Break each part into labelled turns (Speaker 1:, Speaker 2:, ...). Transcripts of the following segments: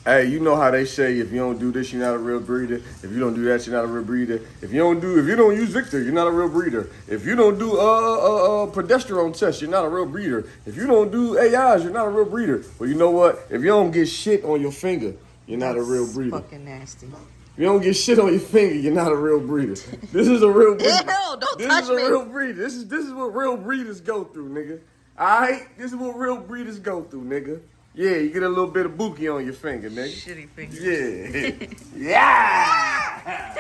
Speaker 1: Hey, you know how they say if you don't do this, you're not a real breeder. If you don't do that, you're not a real breeder. If you don't use Victor, you're not a real breeder. If you don't do progesterone tests, you're not a real breeder. If you don't do AIs, you're not a real breeder. Well, you know what? If you don't get shit on your finger, you're not a real breeder.
Speaker 2: Fucking nasty.
Speaker 1: If you don't get shit on your finger, you're not a real breeder. This is a real breeder.
Speaker 2: Ew, don't touch me.
Speaker 1: This is a real breeder. This is what real breeders go through, nigga. Alright? This is what real breeders go through, nigga. Yeah, you get a little bit of bookie on your finger, nigga.
Speaker 2: Shitty fingers.
Speaker 1: Yeah. Yeah.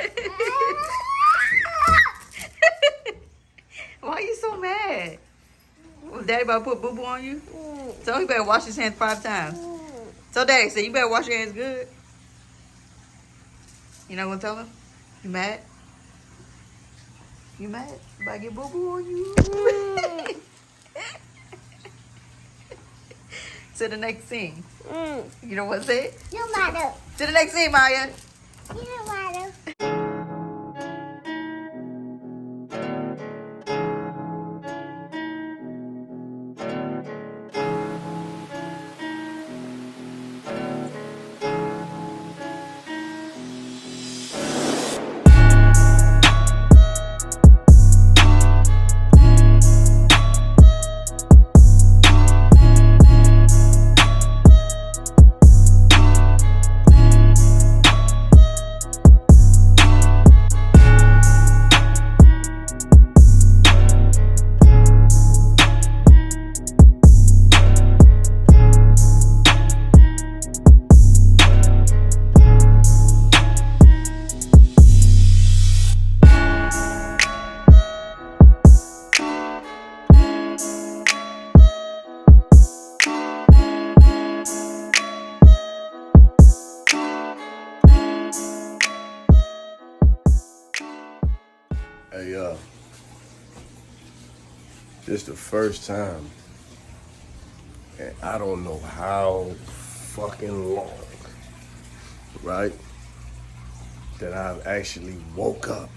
Speaker 2: Why you so mad? Was Daddy about to put boo-boo on you? So he better wash his hands 5 times. So Daddy said, you better wash your hands good. You not gonna tell him? You mad? You mad? About to get boo-boo on you? To the next scene. You know what I said?
Speaker 3: You matter.
Speaker 2: To the next scene, Maya.
Speaker 3: You matter.
Speaker 1: Hey, this the first time, and I don't know how fucking long, right, that I've actually woke up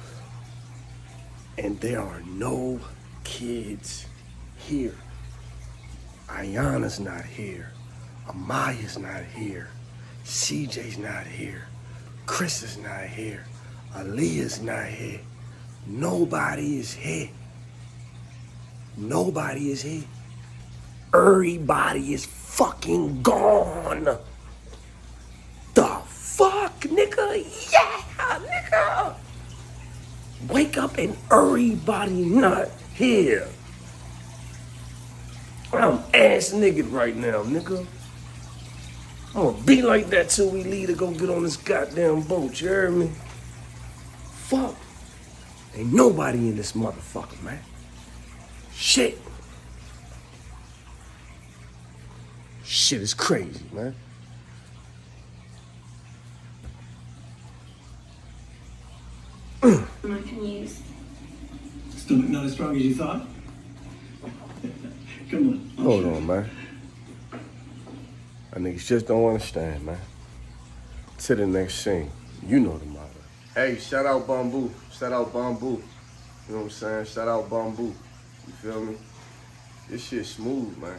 Speaker 1: and there are no kids here. Ayana's not here. Amaya's not here. CJ's not here. Chris is not here. Aaliyah's not here. Nobody is here. Nobody is here. Everybody is fucking gone. The fuck, nigga? Yeah, nigga. Wake up and everybody not here. I'm ass nigga right now, nigga. I'm gonna be like that till we leave to go get on this goddamn boat, you heard me? Fuck. Ain't nobody in this motherfucker, man. Shit. Shit is crazy, man.
Speaker 4: I can use. Stomach not as strong as you thought? Come on.
Speaker 1: Hold on, man. I niggas just don't understand, man. To the next scene. You know the motto. Hey, shout out Bamboo. Shout out Bamboo. You know what I'm saying? Shout out Bamboo. You feel me? This shit smooth, man.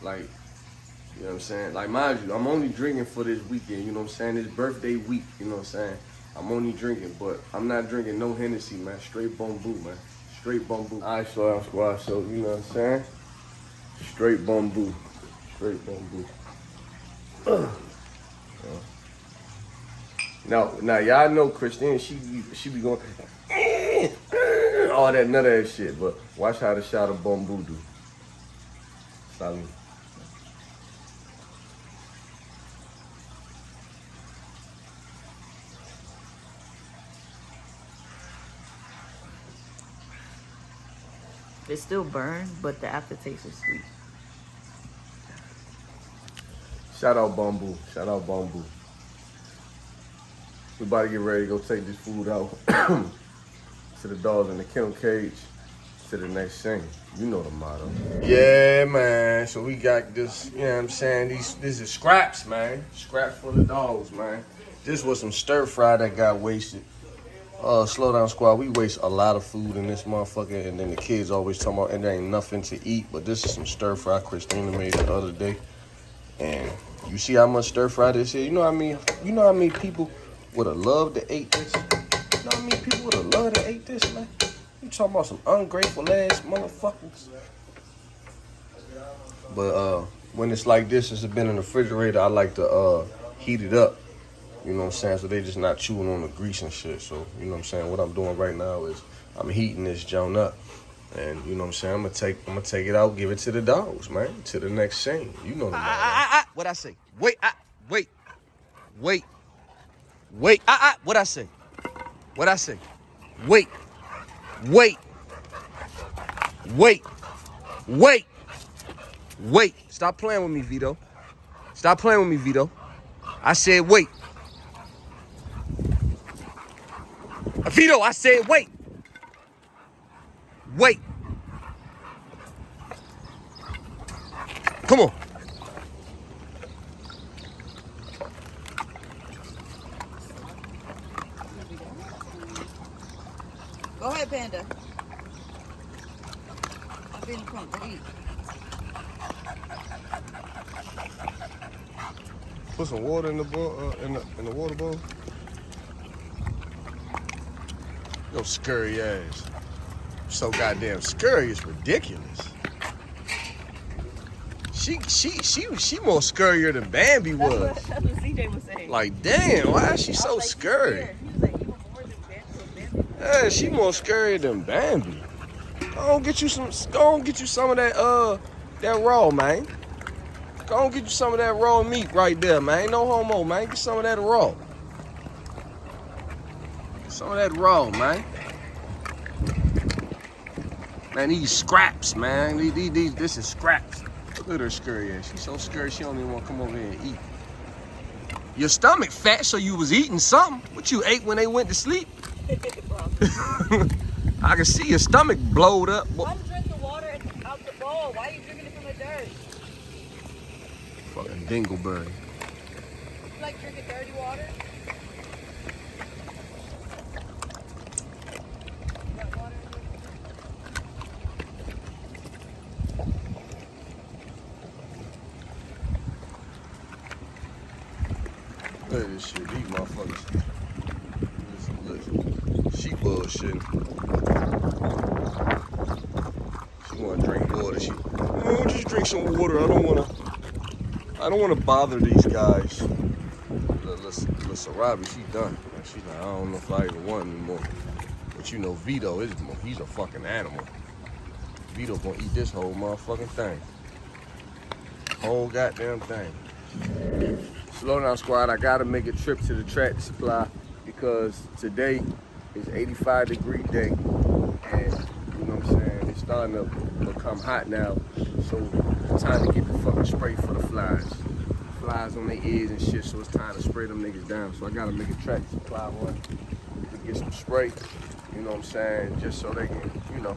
Speaker 1: Like, you know what I'm saying? Like, mind you, I'm only drinking for this weekend, you know what I'm saying? This birthday week, you know what I'm saying? I'm only drinking, but I'm not drinking no Hennessy, man. Straight Bamboo, man. Straight Bamboo. All right, so squad, so you know what I'm saying? Straight Bamboo. Straight Bamboo. Now y'all know Christine, she be going all that nut ass shit, but watch how the shot of Bamboo do. Stop me.
Speaker 2: It still burns, but the aftertaste is sweet.
Speaker 1: Shout out Bamboo. Shout out Bamboo. We about to get ready to go take this food out to the dogs in the kennel cage. To the next thing. You know the motto. Yeah, man. So we got this, you know what I'm saying? This is scraps, man. Scraps for the dogs, man. This was some stir fry that got wasted. Slow down squad, we waste a lot of food in this motherfucker, and then the kids always talking about, and there ain't nothing to eat, but this is some stir fry Christina made the other day. And You see how much stir fry this is? You know what I mean? You know how many people would have loved to ate this? You know how many people would have loved to ate this, man? You talking about some ungrateful ass motherfuckers. But when it's like this, it's been in the refrigerator, I like to heat it up. You know what I'm saying? So they just not chewing on the grease and shit. So, you know what I'm saying? What I'm doing right now is I'm heating this joint up. And you know what I'm saying? I'm gonna take it out, give it to the dogs, man. To the next scene. You know the
Speaker 5: What I say? Wait. What I say? What I say? Wait. Stop playing with me, Vito. Stop playing with me, Vito. I said wait. Vito, I said wait. Wait. Come on.
Speaker 2: Go ahead, Panda. I've been come to eat.
Speaker 1: Put some water in the bowl, in the water bowl. Yo, scurry ass. So goddamn scurry is ridiculous. She more scurrier than Bambi was.
Speaker 2: That's what CJ was saying.
Speaker 1: Like, damn, why is she so scurry?
Speaker 2: He was like, you were more than Bambi.
Speaker 1: Yeah, she more scurrier than Bambi. Go on, get you some of that that raw, man. Go on, get you some of that raw meat right there, man. No homo, man. Get some of that raw. Some of that raw, man. Man, these scraps, man. This is scraps. Look at her scurry ass. She's so scurry she don't even want to come over here and eat. Your stomach fat, so you was eating something. What you ate when they went to sleep? I can see your stomach blowed up.
Speaker 2: Come drink the water out the bowl. Why are you drinking it from the dirt?
Speaker 1: Fucking dingleberry.
Speaker 2: You like drinking dirty water?
Speaker 1: Look at this shit. These motherfuckers. Listen. She bullshitting. She wanna drink water. Oh, just drink some water. I don't wanna bother these guys. Sarabi, she done. She's like, I don't know if I even want anymore. But you know, Vito he's a fucking animal. Vito gonna eat this whole motherfucking thing. Whole goddamn thing. Slow down, squad. I gotta make a trip to the Tractor Supply because today is 85-degree day, and you know what I'm saying. It's starting to become hot now, so it's time to get the fucking spray for the flies. Flies on their ears and shit, so it's time to spray them niggas down. So I gotta make a Tractor Supply run to get some spray. You know what I'm saying? Just so they can, you know,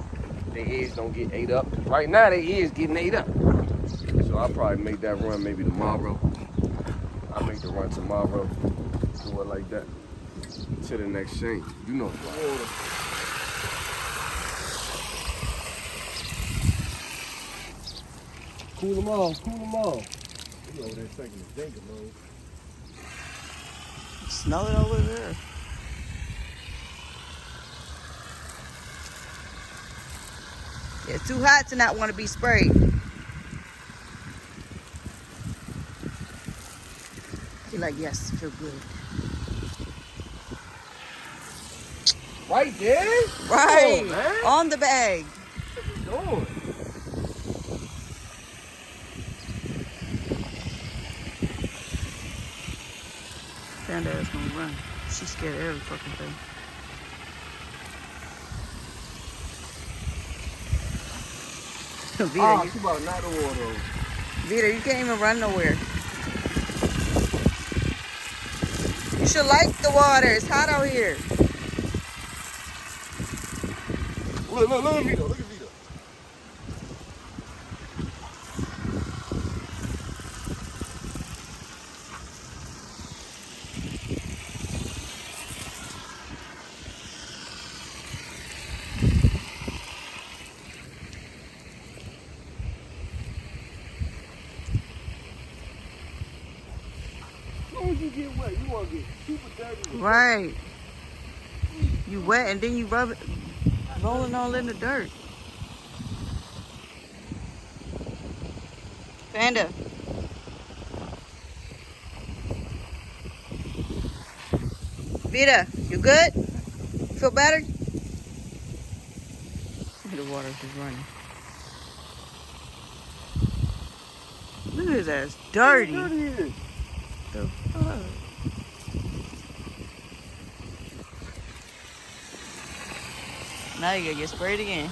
Speaker 1: their ears don't get ate up. Right now, their ears getting ate up. So I'll probably make that run maybe tomorrow. I'll make the run tomorrow, do it like that, to the next scene. You know what? Cool them off, cool them off. You over there taking the dinker mode.
Speaker 2: Smell it over there. It's too hot to not want to be sprayed. You're like, yes, feel good.
Speaker 1: Right there?
Speaker 2: Right.
Speaker 1: Come on, man.
Speaker 2: On the bag.
Speaker 1: What you doing?
Speaker 2: Panda is gonna run. She's scared of every fucking thing. Vita,
Speaker 1: Oh, she about not the water.
Speaker 2: Vita, you can't even run nowhere. You should like the water. It's hot out here.
Speaker 1: Look at Vito, look at Vito. you get wet, you want to get super dirty.
Speaker 2: Right. You wet and then you rub it, rolling all in the dirt. Panda. Vita, you good? Feel better? The water's just running. Look at his ass. Dirty.
Speaker 1: How dirty it is.
Speaker 2: The fuck? Now you gotta get sprayed again.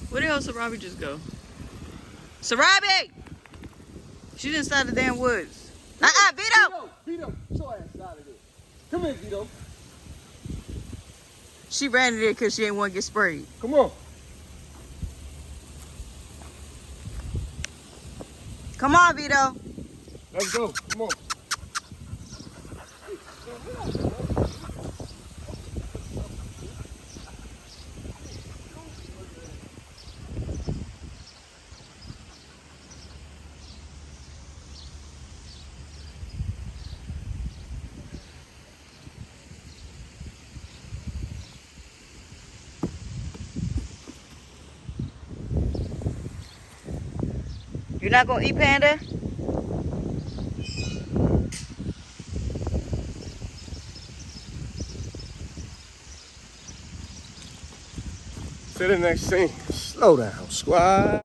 Speaker 2: Where the hell Sarabi just go? Sarabi! She's inside the damn woods. Vito!
Speaker 1: Vito, get your ass out of there. Come here, Vito.
Speaker 2: She ran in there because she didn't want to get sprayed.
Speaker 1: Come on.
Speaker 2: Come on, Vito.
Speaker 1: Let's go. Come on.
Speaker 2: You're not going to eat, Panda?
Speaker 1: To the next scene. Slow down, squad.